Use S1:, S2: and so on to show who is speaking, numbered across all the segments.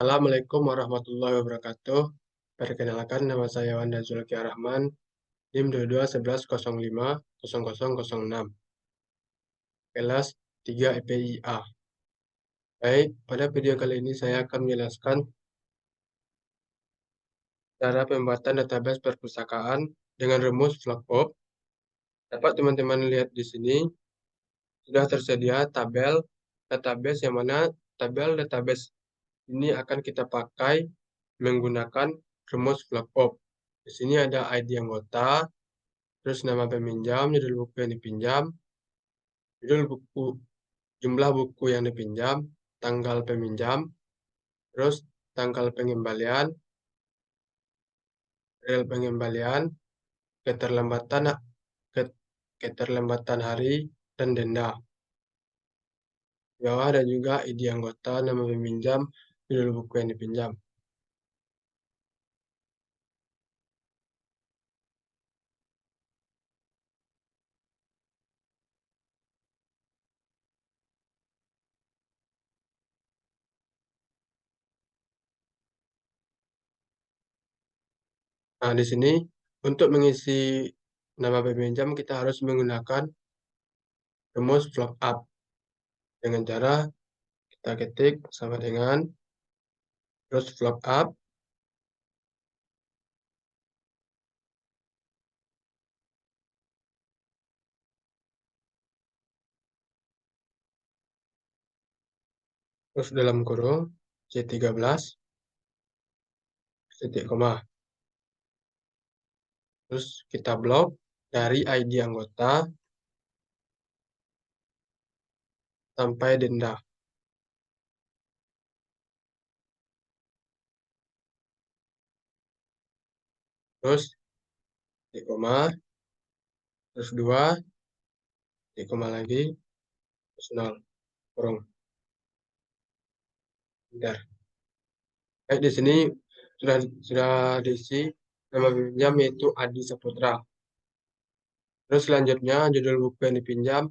S1: Assalamualaikum warahmatullahi wabarakatuh. Perkenalkan, nama saya Wanda Zulkia Rahman, NIM 2211050006, kelas 3 IPIA. Baik, pada video kali ini saya akan menjelaskan cara pembuatan database perpustakaan dengan rumus VLOOKUP. Dapat teman-teman lihat di sini, sudah tersedia tabel database yang mana tabel database ini akan kita pakai menggunakan rumus VLOOKUP. Di sini ada ID anggota, terus nama peminjam, judul buku yang dipinjam, judul buku, jumlah buku yang dipinjam, tanggal peminjam, terus tanggal pengembalian, real pengembalian, keterlambatan, keterlambatan hari, dan denda. Di bawah ada juga ID anggota, nama peminjam, judul buku yang dipinjam. Nah, di sini untuk mengisi nama peminjam kita harus menggunakan rumus VLOOKUP dengan cara kita ketik sama dengan terus VLOOKUP, terus dalam kurung C13 titik koma. Terus kita blok dari ID anggota sampai denda. Terus titik koma, terus 2, titik koma lagi, terus 0, kurung. Bentar. Baik, di sini sudah diisi nama pinjam yaitu Adi Saputra. Terus selanjutnya judul buku yang dipinjam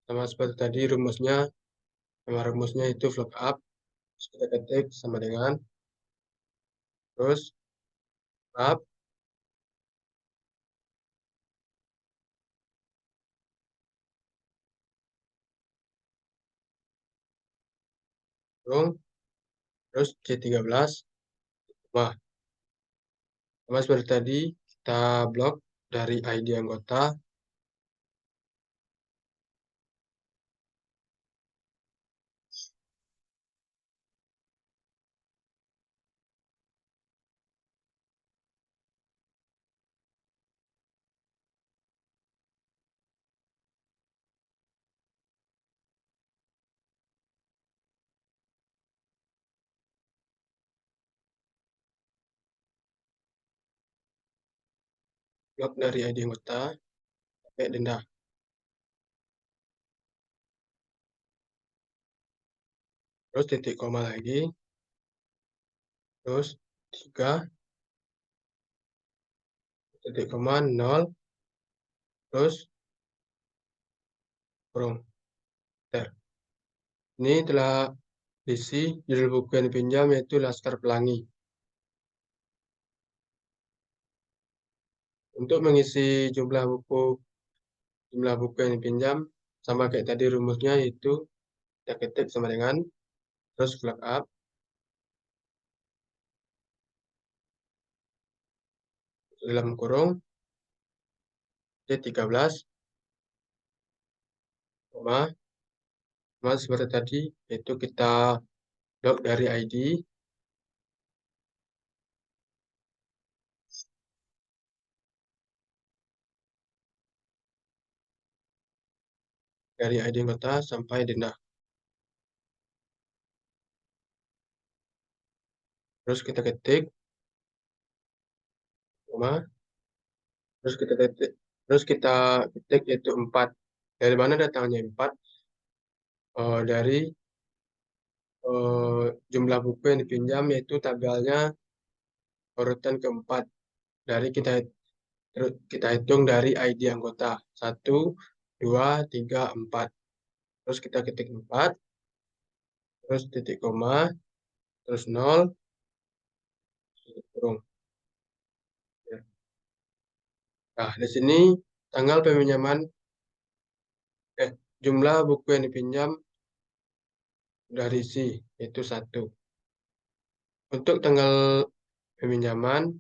S1: sama seperti tadi rumusnya, nama rumusnya itu VLOOKUP. Terus kita ketik sama dengan terus up, kurung, terus C13. Wah, sama seperti tadi kita blok dari ID anggota blok dari ID anggota sampai denda. Terus titik koma lagi, terus 3, titik koma 0, terus kurung. Ter. Ini telah diisi judul buku yang dipinjam yaitu Laskar Pelangi. Untuk mengisi jumlah buku yang dipinjam sama kayak tadi rumusnya yaitu kita ketik sama dengan terus VLOOKUP dalam kurung C13 koma seperti tadi yaitu kita blok dari ID anggota sampai denda. Terus kita ketik koma, terus kita ketik yaitu 4. Dari mana datangnya 4? Dari jumlah buku yang dipinjam yaitu tabelnya urutan keempat. Dari kita hitung dari ID anggota 1, 2, 3, 4. Terus kita ketik 4, terus titik koma, terus nol, kurung. Ya. Nah, di sini tanggal peminjaman, jumlah buku yang dipinjam dari isi, yaitu satu. Untuk tanggal peminjaman,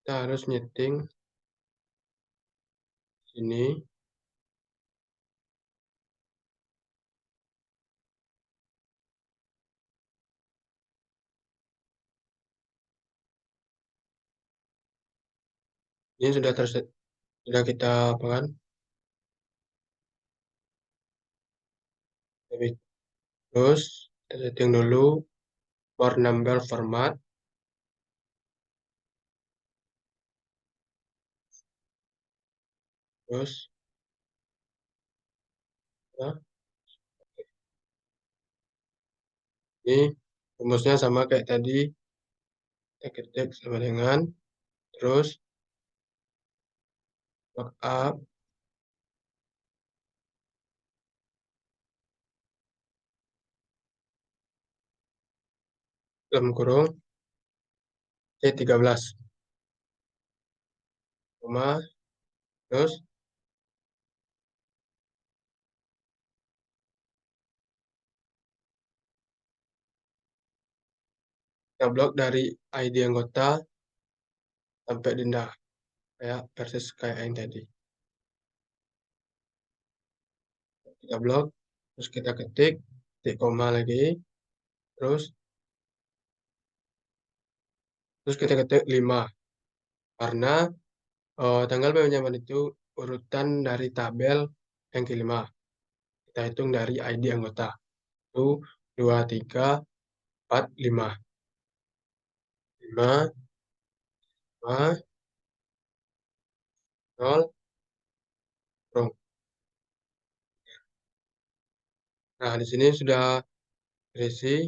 S1: kita harus nyeting sini. Ini sudah kita apa kan? Terus kita setting dulu for number format. Terus ya, ini rumusnya sama kayak tadi. Kita ketik sama dengan terus markup dalam kurung C13 koma terus kita blok dari ID anggota sampai denda kayak persis kayak yang tadi. Kita blok, terus kita ketik, titik koma lagi, terus terus kita ketik 5 karena tanggal peminjaman itu urutan dari tabel yang kelima. Kita hitung dari ID anggota. Itu 2, 3, 4, 5. 5, 5, 0, kurung. Nah, di sini sudah terisi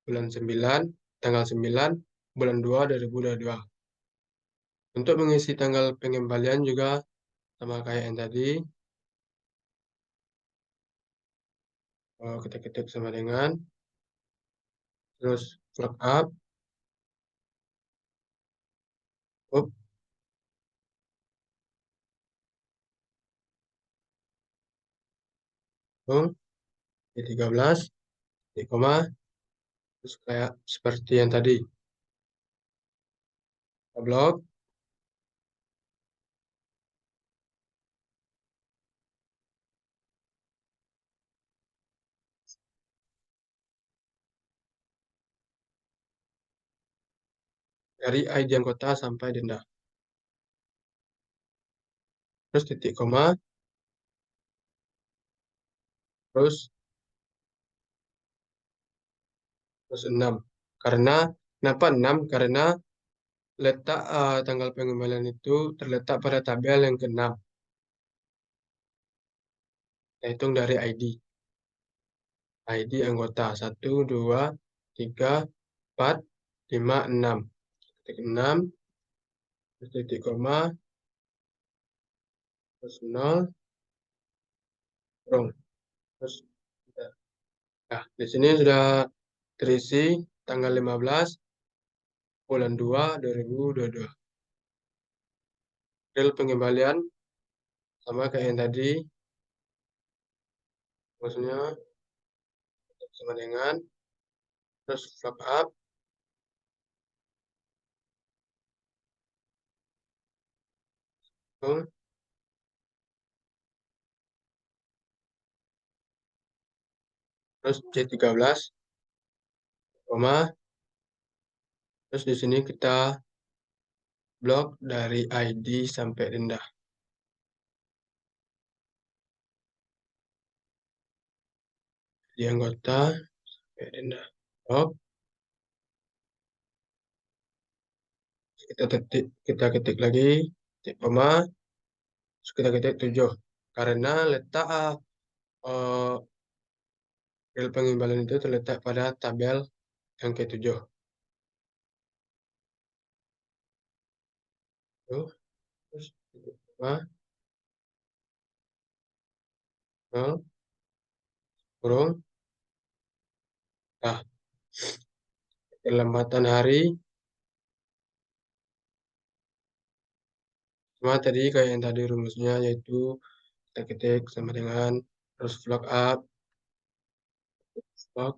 S1: bulan 9, tanggal 9, bulan 2, 2022. Untuk mengisi tanggal pengembalian juga sama kayak yang tadi. Kita ketik sama dengan, terus look up, up, boom, di 13, di koma, terus kayak seperti yang tadi. Kita blok, dari ID anggota sampai denda. Terus titik koma, terus 6. Karena, kenapa 6? Karena letak tanggal pengembalian itu terletak pada tabel yang ke-6. Kita hitung dari ID. ID anggota 1, 2, 3, 4, 5, 6. Titik 6, terus titik koma, terus 0, kurung. Terus, nah, di sini sudah terisi tanggal 15 bulan 2 2022. Real pengembalian sama kayak yang tadi, maksudnya sama dengan terus flap up, boom, terus C13, koma, terus di sini kita blok dari ID sampai denda. Di anggota sampai denda. Blok, kita ketik lagi, titik koma, terus kita ketik 7. Karena letak uh, real pengembalian itu terletak pada tabel yang ke-7. Tuh, terus titik koma, 0, kurung. Nah, Keterlambatan hari, sama tadi kayak yang tadi rumusnya, yaitu kita ketik sama dengan terus vlog up, vlog up,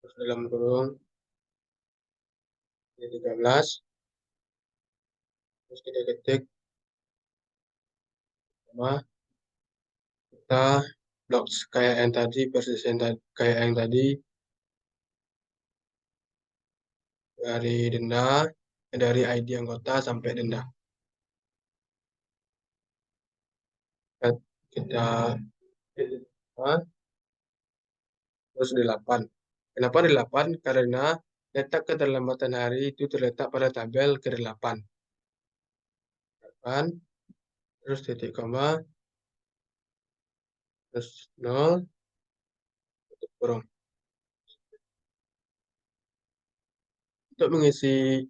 S1: terus dalam kurung ini 13, terus kita ketik sama kita blok kayak yang tadi, persis yang kayak yang tadi, dari denda, dari ID anggota sampai denda. Kita ah, terus 8. Kenapa 8? Karena letak keterlambatan hari itu terletak pada tabel ke-8. 8, terus titik koma, terus 0, tutup kurung. Untuk mengisi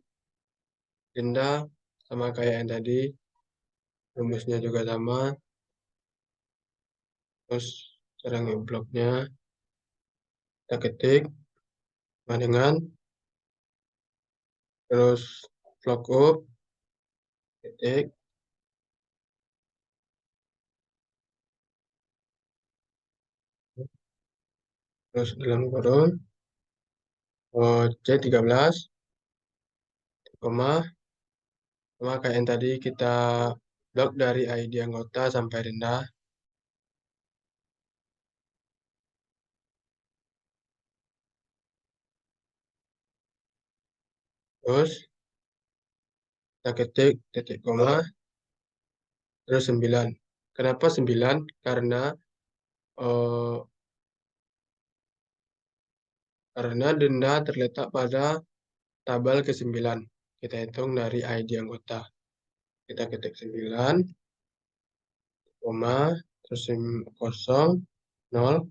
S1: denda sama kayak yang tadi, rumusnya juga sama, terus cara ngebloknya kita ketik sama dengan terus lookup ketik terus dalam kurung C13 koma sama kayak yang tadi kita blok dari ID anggota sampai denda, terus kita ketik titik koma terus 9. Kenapa 9? Eh, karena denda terletak pada tabel ke-9. Kita hitung dari ID anggota. Kita ketik 9, koma, terus kosong, 0,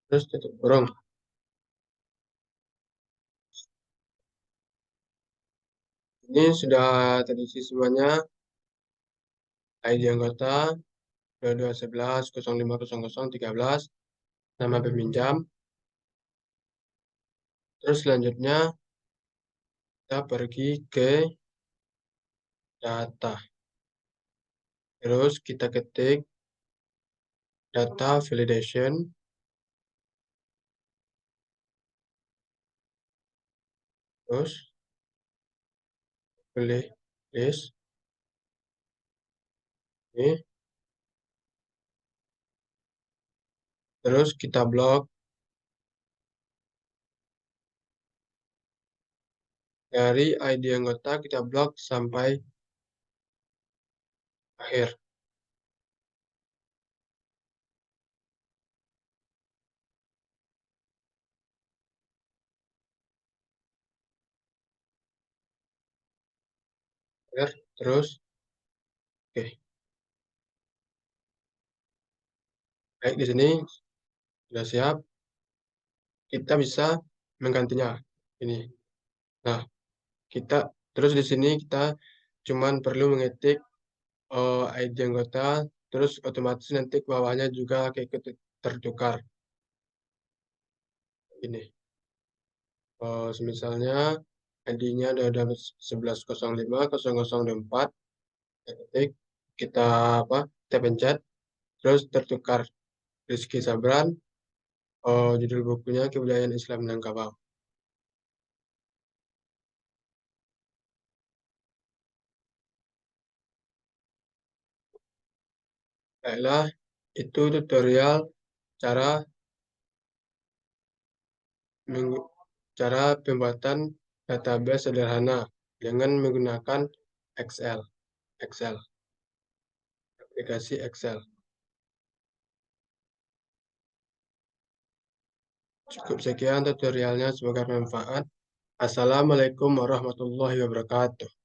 S1: terus tutup kurung. Ini sudah terisi semuanya. ID anggota 2211 0500 13, nama peminjam. Terus selanjutnya kita pergi ke data. Terus kita ketik data validation. Terus pilih list. Ini. Terus kita blok dari ID anggota, kita blok sampai akhir. Akhir. Terus, oke. Baik, di sini sudah siap. Kita bisa menggantinya. Ini. Nah, kita terus di sini kita cuman perlu mengetik ID anggota, terus otomatis nanti ke bawahnya juga kayak tertukar. Ini. Misalnya ID-nya ada 11050024, ketik, kita apa? Kita pencet, terus tertukar Rizky Sabran, judul bukunya Kebudayaan Islam Minangkabau. Baiklah, itu tutorial cara cara pembuatan database sederhana dengan menggunakan Excel, Excel, aplikasi Excel. Cukup sekian tutorialnya, semoga bermanfaat. Assalamualaikum warahmatullahi wabarakatuh.